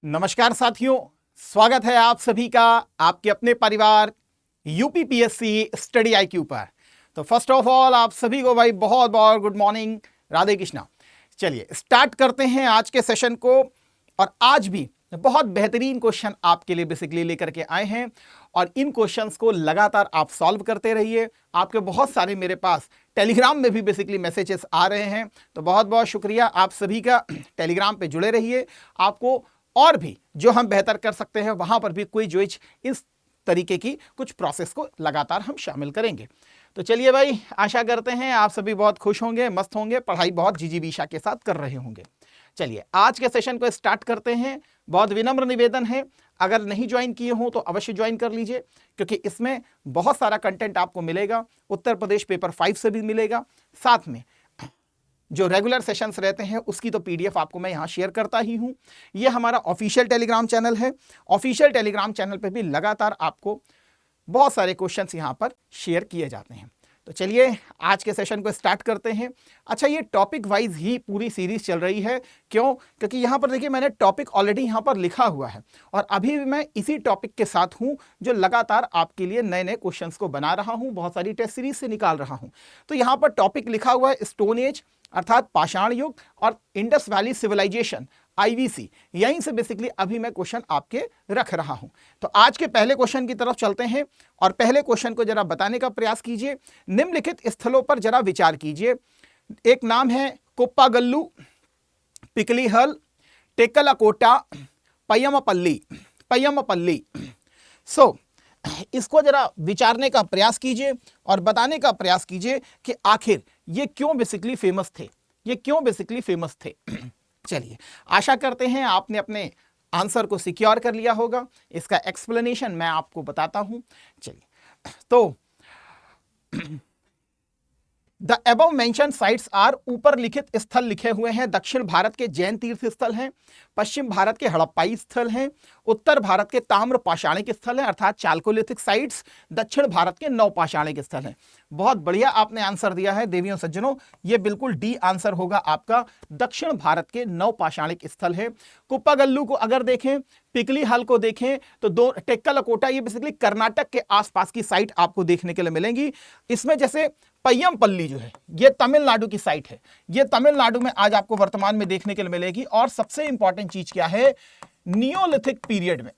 नमस्कार साथियों, स्वागत है आप सभी का आपके अपने परिवार यूपीपीएससी स्टडी आईक्यू पर। तो फर्स्ट ऑफ ऑल आप सभी को भाई बहुत बहुत गुड मॉर्निंग, राधे कृष्णा। चलिए स्टार्ट करते हैं आज के सेशन को। और आज भी बहुत बेहतरीन क्वेश्चन आपके लिए बेसिकली लेकर के आए हैं और इन क्वेश्चंस को लगातार आप सॉल्व करते रहिए। आपके बहुत सारे मेरे पास टेलीग्राम में भी बेसिकली मैसेजेस आ रहे हैं, तो बहुत बहुत शुक्रिया आप सभी का। टेलीग्राम पे जुड़े रहिए, आपको और भी जो हम बेहतर कर सकते हैं वहां पर भी कोई जो इस तरीके की कुछ प्रोसेस को लगातार हम शामिल करेंगे। तो चलिए भाई, आशा करते हैं आप सभी बहुत खुश होंगे, मस्त होंगे, पढ़ाई बहुत जिजीविषा के साथ कर रहे होंगे। चलिए आज के सेशन को स्टार्ट करते हैं। बहुत विनम्र निवेदन है, अगर नहीं ज्वाइन किए हो तो अवश्य ज्वाइन कर लीजिए, क्योंकि इसमें बहुत सारा कंटेंट आपको मिलेगा। उत्तर प्रदेश पेपर 5 से भी मिलेगा, साथ में जो रेगुलर सेशंस रहते हैं उसकी तो पीडीएफ आपको मैं यहां शेयर करता ही हूं। यह हमारा ऑफिशियल टेलीग्राम चैनल है। ऑफिशियल टेलीग्राम चैनल पे भी लगातार आपको बहुत सारे क्वेश्चंस यहां पर शेयर किए जाते हैं। तो चलिए आज के सेशन को स्टार्ट करते हैं। अच्छा, ये टॉपिक वाइज ही पूरी सीरीज चल रही है। क्यों? क्योंकि यहां पर देखिए मैंने टॉपिक ऑलरेडी यहां पर लिखा हुआ है और अभी भी मैं इसी टॉपिक के साथ हूं, जो लगातार आपके लिए नए नए क्वेश्चंस को बना रहा हूं, बहुत सारी टेस्ट सीरीज से निकाल रहा हूं। तो यहां पर टॉपिक लिखा हुआ है स्टोन एज अर्थात पाषाण युग और इंडस वैली सिविलाइजेशन आईवीसी। यहीं से बेसिकली अभी मैं क्वेश्चन आपके रख रहा हूं। तो आज के पहले क्वेश्चन की तरफ चलते हैं और पहले क्वेश्चन को जरा बताने का प्रयास कीजिए। निम्नलिखित स्थलों पर जरा विचार कीजिए। एक नाम है कुप्पागल्लू, पिकलीहल, टेक्कलकोटा, पय्यमपल्ली। सो इसको जरा विचारने का प्रयास कीजिए और बताने का प्रयास कीजिए कि आखिर ये क्यों बेसिकली फेमस थे। चलिए, आशा करते हैं आपने अपने आंसर को सिक्योर कर लिया होगा। इसका एक्सप्लेनेशन मैं आपको बताता हूं। चलिए, तो the above mention sites are, ऊपर लिखित स्थल लिखे हुए हैं दक्षिण भारत के जैन तीर्थ स्थल हैं, पश्चिम भारत के हड़प्पाई स्थल हैं, उत्तर भारत के ताम्र पाषाणिक स्थल हैं अर्थात चाल्कोलिथिक साइट्स, दक्षिण भारत के नवपाषाणिक स्थल हैं। बहुत बढ़िया आपने आंसर दिया है देवियों सज्जनों, ये बिल्कुल डी आंसर होगा आपका। दक्षिण भारत के नवपाषाणिक स्थल है। कुप्पागल्लू को अगर देखें, पिकली हल को देखें तो दो, टेक्कलकोटा ये बेसिकली कर्नाटक के आसपास की साइट आपको देखने के लिए मिलेंगी। इसमें जैसे पय्यमपल्ली जो है ये तमिलनाडु की साइट है, ये तमिलनाडु में आज आपको वर्तमान में देखने के लिए मिलेगी। और सबसे इंपॉर्टेंट चीज क्या है, नियोलिथिक पीरियड में,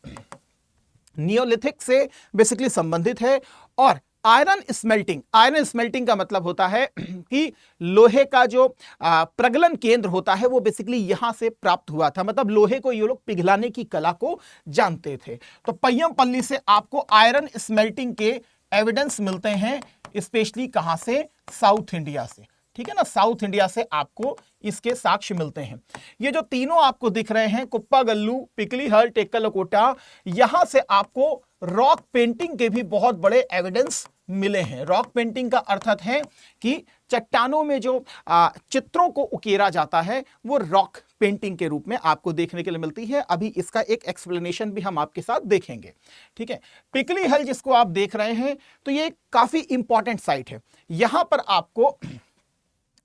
नियोलिथिक से बेसिकली संबंधित है। और आयरन स्मेल्टिंग का मतलब होता है कि लोहे का जो प्रगलन केंद्र होता है वो बेसिकली यहां से प्राप्त हुआ था, मतलब लोहे को ये लोग पिघलाने की कला को जानते थे। तो पय्यमपल्ली से आपको आयरन स्मेल्टिंग के एविडेंस मिलते हैं, स्पेशली कहां से, साउथ इंडिया से। ठीक है ना, साउथ इंडिया से आपको इसके साक्ष्य मिलते हैं। ये जो तीनों आपको दिख रहे हैं, कुप्पागल्लू, पिकलीहल, टेक्कलकोटा, यहां से आपको रॉक पेंटिंग के भी बहुत बड़े एविडेंस मिले हैं। रॉक पेंटिंग का अर्थ है कि चट्टानों में जो चित्रों को उकेरा जाता है वो रॉक पेंटिंग के रूप में आपको देखने के लिए मिलती है। अभी इसका एक एक्सप्लेनेशन भी हम आपके साथ देखेंगे। ठीक है, पिकलीहल जिसको आप देख रहे हैं, तो ये काफी इंपॉर्टेंट साइट है। यहां पर आपको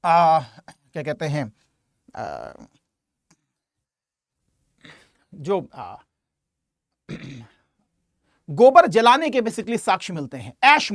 क्या कहते हैं, जो गोबर जलाने के बेसिकली साक्ष्य मिलते हैं। ऐश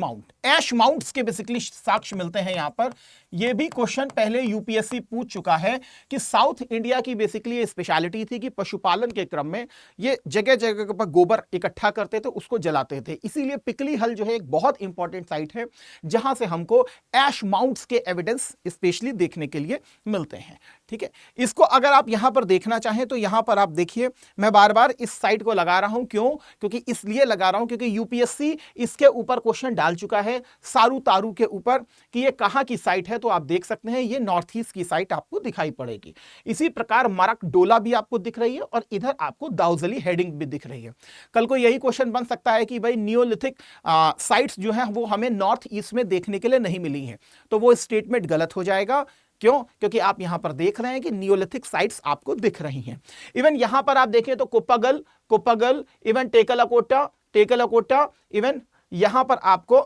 माउंट्स के बेसिकली साक्ष्य मिलते हैं यहां पर। यह भी क्वेश्चन पहले यूपीएससी पूछ चुका है कि साउथ इंडिया की बेसिकली स्पेशलिटी थी कि पशुपालन के क्रम में ये जगह जगह पर गोबर इकट्ठा करते थे, उसको जलाते थे। इसीलिए पिकलीहल जो है एक बहुत इंपॉर्टेंट साइट है जहां से हमको ऐश माउंट्स के एविडेंस स्पेशली देखने के लिए मिलते हैं। ठीक है, इसको अगर आप यहां पर देखना चाहें तो यहां पर आप देखिए, मैं बार बार इस साइट को लगा रहा हूं। क्यों? क्योंकि इसलिए लगा रहा हूं क्योंकि यूपीएससी इसके ऊपर क्वेश्चन डाल चुका है, सारू तारू के ऊपर, कि ये कहां की साइट है। तो आप देख सकते हैं ये नॉर्थ ईस्ट की साइट आपको दिखाई पड़ेगी। इसी प्रकार मरकडोला भी आपको दिख रही है और इधर आपको दाउजली हेडिंग भी दिख रही है। कल को यही क्वेश्चन बन सकता है कि भाई नियोलिथिक साइट्स जो है वो हमें नॉर्थ ईस्ट में देखने के लिए नहीं मिली है, तो वो स्टेटमेंट गलत हो जाएगा। क्यों? क्योंकि आप यहां पर देख रहे हैं कि नियोलिथिक साइट्स आपको दिख रही हैं। इवन यहां पर आप देखें तो कुप्पागल, इवन टेक्कलकोटा, इवन यहां पर आपको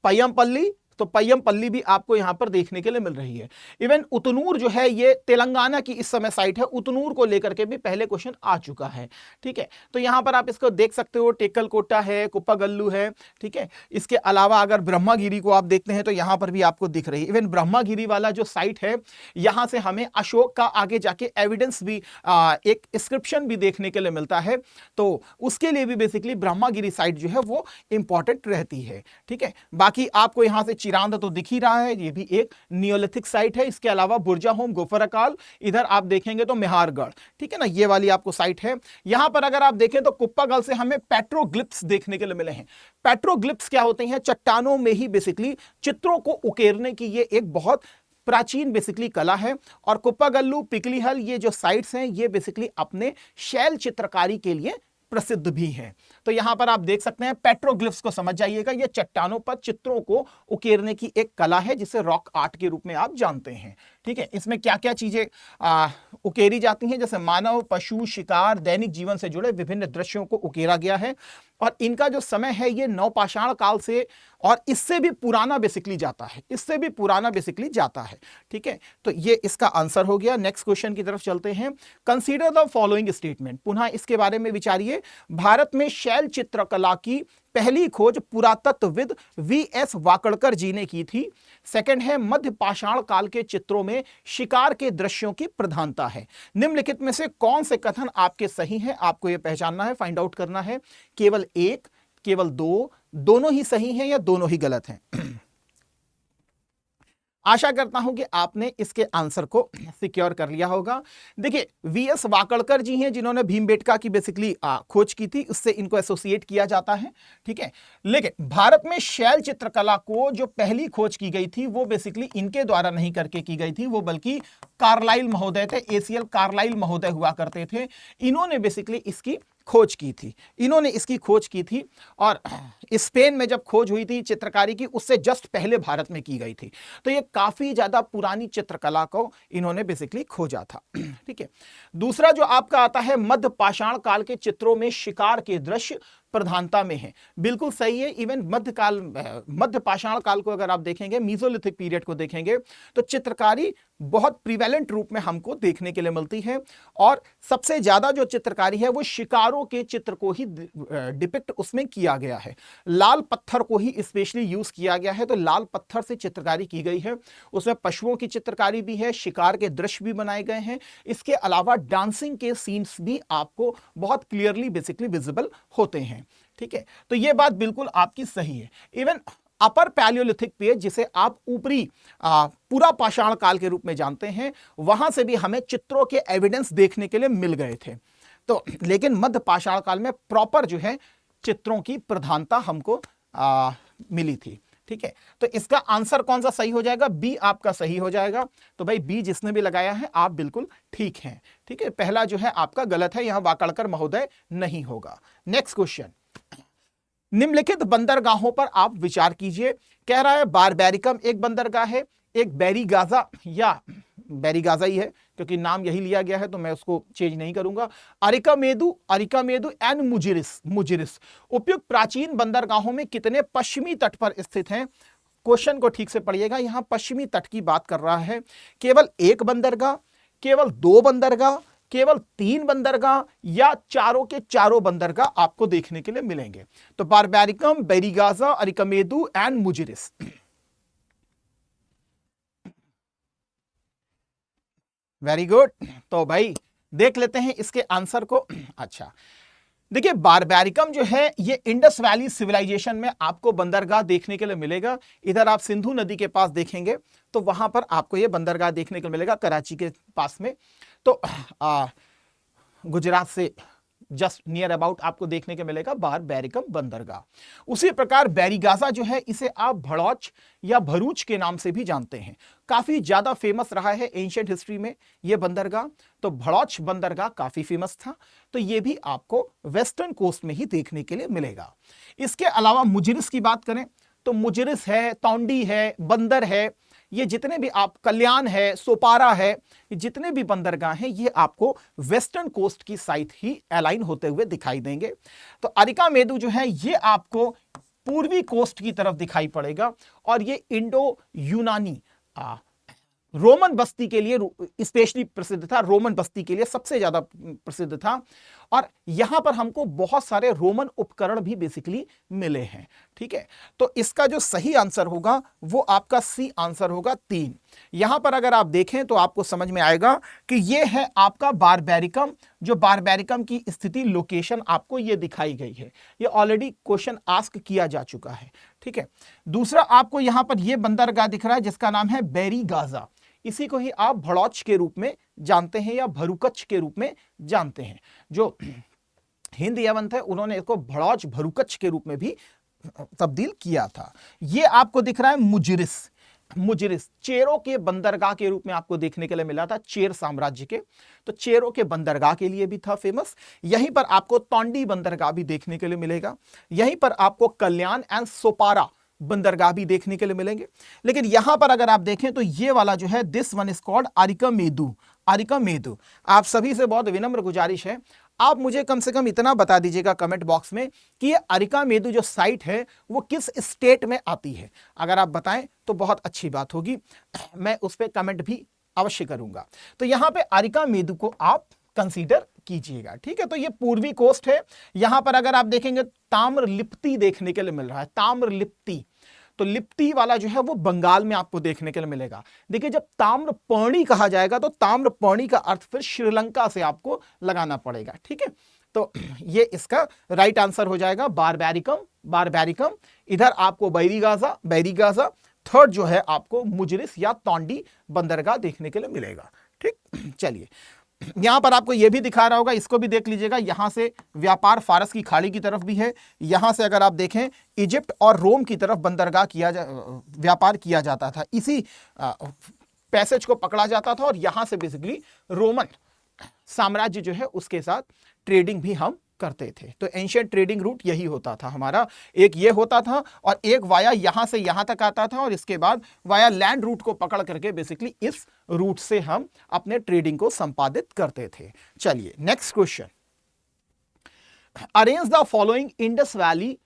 पय्यमपल्ली, तो पय्यमपल्ली भी आपको यहां पर देखने के लिए मिल रही है। इवन उतनूर जो है ये तेलंगाना की इस समय साइट है, उतनूर को लेकर के भी पहले क्वेश्चन आ चुका है। ठीक है, तो यहां पर आप इसको देख सकते हो, टेकलकोटा है, कुप्पागल्लू है। ठीक है, इसके अलावा अगर ब्रह्मागिरी को आप देखते हैं तो यहां पर भी आपको दिख रही है। इवन ब्रह्मागिरी वाला जो साइट है, यहां से हमें अशोक का आगे जाके एविडेंस भी एक इंस्क्रिप्शन भी देखने के लिए मिलता है, तो उसके लिए भी बेसिकली ब्रह्मागिरी साइट जो है वो इंपॉर्टेंट रहती है। ठीक है, बाकी आपको यहां से चिरांद तो दिख ही रहा है, ये भी एक नियोलिथिक साइट है। इसके अलावा बुर्जाहोम, गोफरकाल, इधर आप देखेंगे तो मेहारगढ़। ठीक है ना, ये वाली आपको साइट है। यहां पर अगर आप देखें तो कुप्पागल से हमें पेट्रोग्लिप्स देखने के लिए मिले हैं। पेट्रोग्लिप्स क्या होते हैं? चट्टानों में ही बेसिकली चित्रों को उकेरने की ये एक बहुत प्राचीन बेसिकली कला है। और कुप्पागल्लू, पिकलीहल, ये जो साइट्स हैं ये बेसिकली अपने शैल चित्रकारी के लिए प्रसिद्ध भी हैं। तो यहां पर आप देख सकते हैं, पेट्रोग्लिफ्स को समझ जाइएगा, ये चट्टानों पर चित्रों को उकेरने की एक कला है जिसे रॉक आर्ट के रूप में आप जानते हैं। ठीक है, इसमें क्या क्या चीजें उकेरी जाती हैं, जैसे मानव, पशु, शिकार, दैनिक जीवन से जुड़े विभिन्न दृश्यों को उकेरा गया है। और इनका जो समय है ये नवपाषाण काल से और इससे भी पुराना बेसिकली जाता है, इससे भी पुराना बेसिकली जाता है। ठीक है, तो ये इसका आंसर हो गया। नेक्स्ट क्वेश्चन की तरफ चलते हैं। कंसीडर द फॉलोइंग स्टेटमेंट, पुनः इसके बारे में विचारिए। भारत में शैल चित्रकला की पहली खोज पुरातत्वविद वीएस वाकड़कर जी ने की थी। सेकंड है, मध्य पाषाण काल के चित्रों में शिकार के दृश्यों की प्रधानता है। निम्नलिखित में से कौन से कथन आपके सही हैं? आपको यह पहचानना है, फाइंड आउट करना है। केवल एक, केवल दो, दोनों ही सही हैं या दोनों ही गलत हैं? आशा करता हूं कि आपने इसके आंसर को सिक्योर कर लिया होगा। देखिए, वीएस वाकड़कर जी हैं जिन्होंने भीमबेटका की बेसिकली खोज की थी, उससे इनको एसोसिएट किया जाता है। ठीक है, लेकिन भारत में शैल चित्रकला को जो पहली खोज की गई थी वो बेसिकली इनके द्वारा नहीं करके की गई थी, वो बल्कि कार्लाइल महोदय थे, एसीएल कार्लाइल महोदय हुआ करते थे। इन्होंने बेसिकली इसकी खोज की थी, इन्होंने इसकी खोज की थी। और स्पेन में जब खोज हुई थी चित्रकारी की, उससे जस्ट पहले भारत में की गई थी। तो ये काफी ज्यादा पुरानी चित्रकला को इन्होंने बेसिकली खोजा था। ठीक है, दूसरा जो आपका आता है, मध्य पाषाण काल के चित्रों में शिकार के दृश्य प्रधानता में है। बिल्कुल सही है। इवन मध्य पाषाण काल को अगर आप देखेंगे, मीसोलिथिक पीरियड को देखेंगे, तो चित्रकारी बहुत प्रिवेलेंट रूप में हमको देखने के लिए मिलती है। और सबसे ज्यादा जो चित्रकारी है वो शिकारों के चित्र को ही डिपिक्ट उसमें किया गया है। लाल पत्थर को ही स्पेशली यूज किया गया है, तो लाल पत्थर से चित्रकारी की गई है। उसमें पशुओं की चित्रकारी भी है, शिकार के दृश्य भी बनाए गए हैं। इसके अलावा डांसिंग के सीन्स भी आपको बहुत क्लियरली बेसिकली विजिबल होते हैं। ठीक है, तो यह बात बिल्कुल आपकी सही है। इवन अपर पैलियोलिथिक पीरियड, जिसे आप ऊपरी पूरा पाषाण काल के रूप में जानते हैं, वहां से भी हमें चित्रों के एविडेंस देखने के लिए मिल गए थे। तो लेकिन मध्य पाषाण काल में प्रॉपर जो है चित्रों की प्रधानता हमको मिली थी। ठीक है, तो इसका आंसर कौन सा सही हो जाएगा? बी आपका सही हो जाएगा। तो भाई बी जिसने भी लगाया है आप बिल्कुल ठीक हैं। ठीक है, पहला जो है आपका गलत है, यहां वाकड़कर महोदय नहीं होगा। नेक्स्ट क्वेश्चन, निम्नलिखित बंदरगाहों पर आप विचार कीजिए। कह रहा है बारबैरिकम एक बंदरगाह है, एक बैरीगाजा, या बैरीगाजा ही है क्योंकि नाम यही लिया गया है तो मैं उसको चेंज नहीं करूंगा। अरिकामेदु एंड मुजिरिस उपयुक्त प्राचीन बंदरगाहों में कितने पश्चिमी तट पर स्थित हैं? क्वेश्चन को ठीक से पढ़िएगा, यहां पश्चिमी तट की बात कर रहा है। केवल एक बंदरगाह, केवल दो बंदरगाह, केवल तीन बंदरगाह, या चारों के चारों बंदरगाह आपको देखने के लिए मिलेंगे? तो Barbaricum, Barygaza, Arikamedu and Muziris. Very good. तो भाई देख लेते हैं इसके आंसर को। अच्छा, देखिए बारबैरिकम जो है ये इंडस वैली सिविलाइजेशन में आपको बंदरगाह देखने के लिए मिलेगा। इधर आप सिंधु नदी के पास देखेंगे तो वहां पर आपको ये बंदरगाह देखने को मिलेगा, कराची के पास में। तो गुजरात से जस्ट नियर अबाउट आपको देखने को मिलेगा बारबैरिकम बंदरगाह। उसी प्रकार बैरीगाजा जो है इसे आप भड़ौच या भरूच के नाम से भी जानते हैं। काफी ज्यादा फेमस रहा है एंशिएंट हिस्ट्री में यह बंदरगाह। तो भड़ौच बंदरगाह काफी फेमस था, तो यह भी आपको वेस्टर्न कोस्ट में ही देखने के लिए मिलेगा। इसके अलावा मुजिरिस की बात करें तो मुजिरिस है, तौंडी है, बंदर है, ये जितने भी आप, कल्याण है, सोपारा है, ये जितने भी बंदरगाह हैं ये आपको वेस्टर्न कोस्ट की साइड ही अलाइन होते हुए दिखाई देंगे। तो अरिकामेदु जो है ये आपको पूर्वी कोस्ट की तरफ दिखाई पड़ेगा और ये इंडो यूनानी रोमन बस्ती के लिए स्पेशली प्रसिद्ध था, रोमन बस्ती के लिए सबसे ज्यादा प्रसिद्ध था। और यहां पर हमको बहुत सारे रोमन उपकरण भी बेसिकली मिले हैं। ठीक है, तो इसका जो सही आंसर होगा वो आपका सी आंसर होगा 3। यहां पर अगर आप देखें तो आपको समझ में आएगा कि ये है आपका बारबेरिकम, जो बारबेरिकम की स्थिति लोकेशन आपको ये दिखाई गई है। ये ऑलरेडी क्वेश्चन आस्क किया जा चुका है। ठीक है, दूसरा आपको यहां पर यह बंदरगाह दिख रहा है जिसका नाम है बेरी गाजा। इसी को ही आप भड़ौच के रूप में जानते हैं या भरुकच के रूप में जानते हैं। जो हिंद यवंत है उन्होंने इसको भड़ौच भरुकच के रूप में भी तब्दील किया था। ये आपको दिख रहा है मुजरिस, मुजरिस चेरों के बंदरगाह के रूप में आपको देखने के लिए मिला था, चेर साम्राज्य के। तो चेरों के बंदरगाह के लिए भी था फेमस। यहीं पर आपको तौंडी बंदरगाह भी देखने के लिए मिलेगा। यहीं पर आपको कल्याण एंड सोपारा बंदरगाह भी देखने के लिए मिलेंगे। लेकिन यहां पर अगर आप देखें तो ये वाला जो है दिस वन इज कॉल्ड अरिकामेदु। अरिकामेदु, आप सभी से बहुत विनम्र गुजारिश है, आप मुझे कम से कम इतना बता दीजिएगा कमेंट बॉक्स में कि ये अरिकामेदु जो साइट है वो किस स्टेट में आती है। अगर आप बताएं तो बहुत अच्छी बात होगी, मैं उस पर कमेंट भी अवश्य करूंगा। तो यहां पे अरिकामेदु को आप कंसीडर कीजिएगा। ठीक है, तो ये पूर्वी कोस्ट है। यहां पर अगर आप देखेंगे ताम्रलिप्ति देखने के लिए मिल रहा है, ताम्रलिप्ति। तो लिप्ति वाला जो है वो बंगाल में आपको देखने के लिए मिलेगा। देखिए, जब ताम्रपर्णी कहा जाएगा तो ताम्रपर्णी का अर्थ फिर श्रीलंका से आपको लगाना पड़ेगा। ठीक है, तो ये इसका राइट आंसर हो जाएगा बारबेरिकम, बारबेरिकम। इधर आपको बैरीगाजा, बैरीगाजा। थर्ड जो है आपको मुजरिस या तौंडी बंदरगाह देखने के लिए मिलेगा। ठीक, चलिए यहां पर आपको यह भी दिखा रहा होगा, इसको भी देख लीजिएगा। यहां से व्यापार फारस की खाड़ी की तरफ भी है। यहां से अगर आप देखें इजिप्ट और रोम की तरफ बंदरगाह व्यापार किया जाता था, इसी पैसेज को पकड़ा जाता था और यहां से बेसिकली रोमन साम्राज्य जो है उसके साथ ट्रेडिंग भी हम करते थे। तो एंशिएंट ट्रेडिंग रूट यही होता था हमारा, एक ये होता था और एक वाया यहां से यहां तक आता था और इसके बाद वाया लैंड रूट को पकड़ करके बेसिकली इस रूट से हम अपने ट्रेडिंग को संपादित करते थे। चलिए next question, arrange the following Indus valley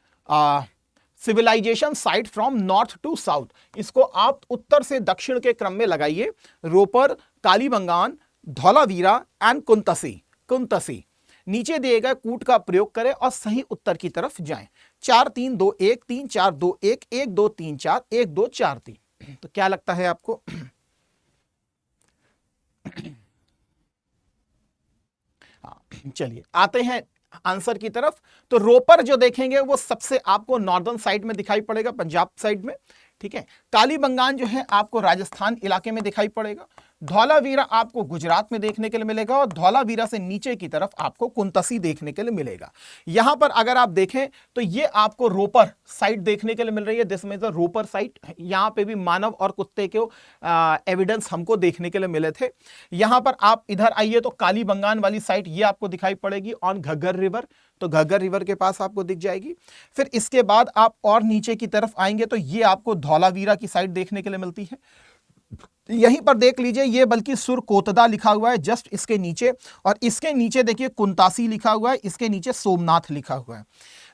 civilisation site from north to south. इसको आप उत्तर से दक्षिण के क्रम में लगाइए। रोपर, कालीबंगान, धौलावीरा एंड कुंतसी। कुंतसी नीचे दिए गए कूट का प्रयोग करें और सही उत्तर की तरफ जाएं। 4 3 2 1 3 4 2 1 1 2 3 4 1 2 4 3। तो क्या लगता है आपको? चलिए आते हैं आंसर की तरफ। तो रोपर जो देखेंगे वो सबसे आपको नॉर्दर्न साइड में दिखाई पड़ेगा, पंजाब साइड में। ठीक है, कालीबंगान जो है आपको राजस्थान इलाके में दिखाई पड़ेगा। धौलावीरा आपको गुजरात में देखने के लिए मिलेगा और धौलावीरा से नीचे की तरफ आपको कुंतसी देखने के लिए मिलेगा। यहां पर अगर आप देखें तो ये आपको रोपर साइट देखने के लिए मिल रही है, दिस में द रोपर साइट। यहां पे भी मानव और कुत्ते के एविडेंस हमको देखने के लिए मिले थे। यहां पर आप इधर आइए तो कालीबंगान वाली साइट ये आपको दिखाई पड़ेगी ऑन घग्गर रिवर, तो घग्गर रिवर के पास आपको दिख जाएगी। फिर इसके बाद आप और नीचे की तरफ आएंगे तो ये आपको धौलावीरा की साइड देखने के लिए मिलती है। यहीं पर देख लीजिए, ये बल्कि सुरकोतदा लिखा हुआ है जस्ट इसके नीचे, और इसके नीचे देखिए कुंतासी लिखा हुआ है, इसके नीचे सोमनाथ लिखा हुआ है।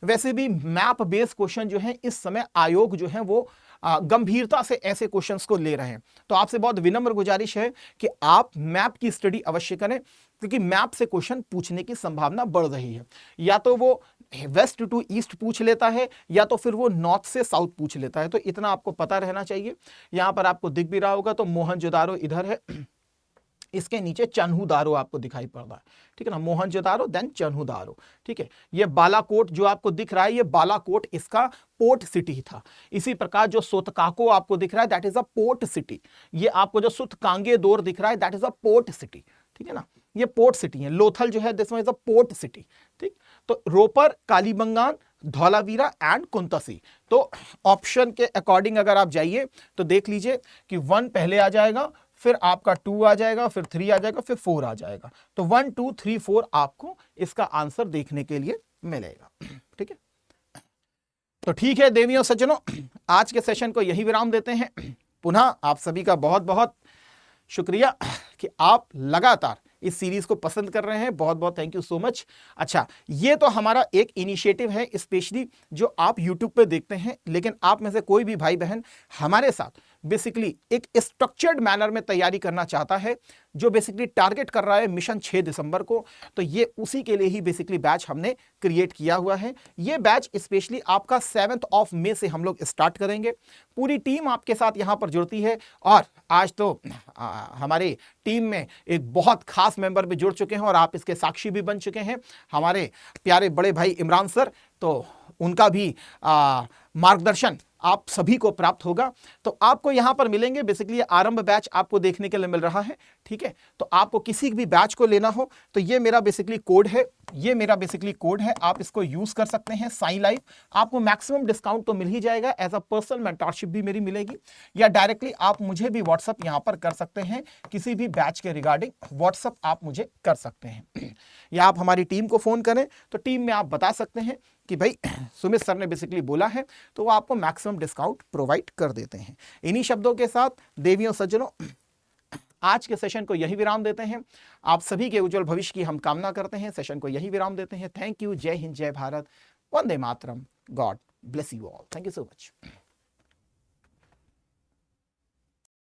वैसे भी मैप बेस्ड क्वेश्चन जो है इस समय आयोग जो है वो गंभीरता से ऐसे क्वेश्चंस को ले रहे हैं। तो आपसे बहुत विनम्र गुजारिश है कि आप मैप की स्टडी अवश्य करें, क्योंकि मैप से क्वेश्चन पूछने की संभावना बढ़ रही है। या तो वो वेस्ट टू ईस्ट पूछ लेता है या तो फिर वो नॉर्थ से साउथ पूछ लेता है, तो इतना आपको पता रहना चाहिए। यहां पर आपको दिख भी रहा होगा तो मोहनजोदारो इधर है, इसके नीचे चन्हुदारो आपको दिखाई पड़ रहा है। ठीक है ना, मोहनजोदारो देन चन्हुदारो। ठीक है, ये बालाकोट जो आपको दिख रहा है, ये बालाकोट इसका पोर्ट सिटी था। इसी प्रकार जो सोतकाको आपको दिख रहा है that is a port city. ये आपको जो सुतकांगे दौर दिख रहा है that is a port city. ठीक है ना, ये पोर्ट सिटी है। लोथल जो है this one is a port city. ठीक, तो रोपर, कालीबंगान, धौलावीरा एंड कुंतसी। तो ऑप्शन के अकॉर्डिंग अगर आप जाइए तो देख लीजिए कि 1 पहले आ जाएगा, फिर आपका 2 आ जाएगा, फिर 3 आ जाएगा, फिर 4 आ जाएगा। तो 1 2 3 4 आपको इसका आंसर देखने के लिए मिलेगा। ठीक है, तो ठीक है देवियों सज्जनों, आज के सेशन को यही विराम देते हैं। पुनः आप सभी का बहुत बहुत शुक्रिया कि आप लगातार इस सीरीज को पसंद कर रहे हैं, बहुत बहुत थैंक यू सो मच। अच्छा, ये तो हमारा एक इनिशिएटिव है स्पेशली जो आप यूट्यूब पे देखते हैं, लेकिन आप में से कोई भी भाई बहन हमारे साथ बेसिकली एक स्ट्रक्चर्ड मैनर में तैयारी करना चाहता है, जो बेसिकली टारगेट कर रहा है मिशन 6 दिसंबर को, तो ये उसी के लिए ही बेसिकली बैच हमने क्रिएट किया हुआ है। ये बैच स्पेशली आपका 7 मई से हम लोग स्टार्ट करेंगे। पूरी टीम आपके साथ यहां पर जुड़ती है और आज तो हमारे टीम में एक बहुत खास मेंबर भी जुड़ चुके हैं और आप इसके साक्षी भी बन चुके हैं, हमारे प्यारे बड़े भाई इमरान सर। तो उनका भी मार्गदर्शन आप सभी को प्राप्त होगा। तो आपको यहां पर मिलेंगे बेसिकली आरंभ बैच आपको देखने के लिए मिल रहा है, ठीक है। तो आपको किसी भी बैच को लेना हो तो ये मेरा बेसिकली कोड है, ये मेरा बेसिकली कोड है, आप इसको यूज कर सकते हैं, साइन लाइफ। आपको मैक्सिमम डिस्काउंट तो मिल ही जाएगा, एज अ पर्सनल मेंटरशिप भी मेरी मिलेगी, या डायरेक्टली आप मुझे भी व्हाट्सअप यहां पर कर सकते हैं, किसी भी बैच के रिगार्डिंग व्हाट्सअप आप मुझे कर सकते हैं, या आप हमारी टीम को फोन करें तो टीम में आप बता सकते हैं कि भाई सुमित सर ने बेसिकली बोला है, तो वो आपको मैक्सिमम डिस्काउंट प्रोवाइड कर देते हैं। इन्हीं शब्दों के साथ देवियों सज्जनों, आज के सेशन को यही विराम देते हैं। आप सभी के उज्जवल भविष्य की हम कामना करते हैं। सेशन को यही विराम देते हैं। Thank you. जय हिंद, जय Bharat, Vande Mataram. God bless you all. Thank you so much.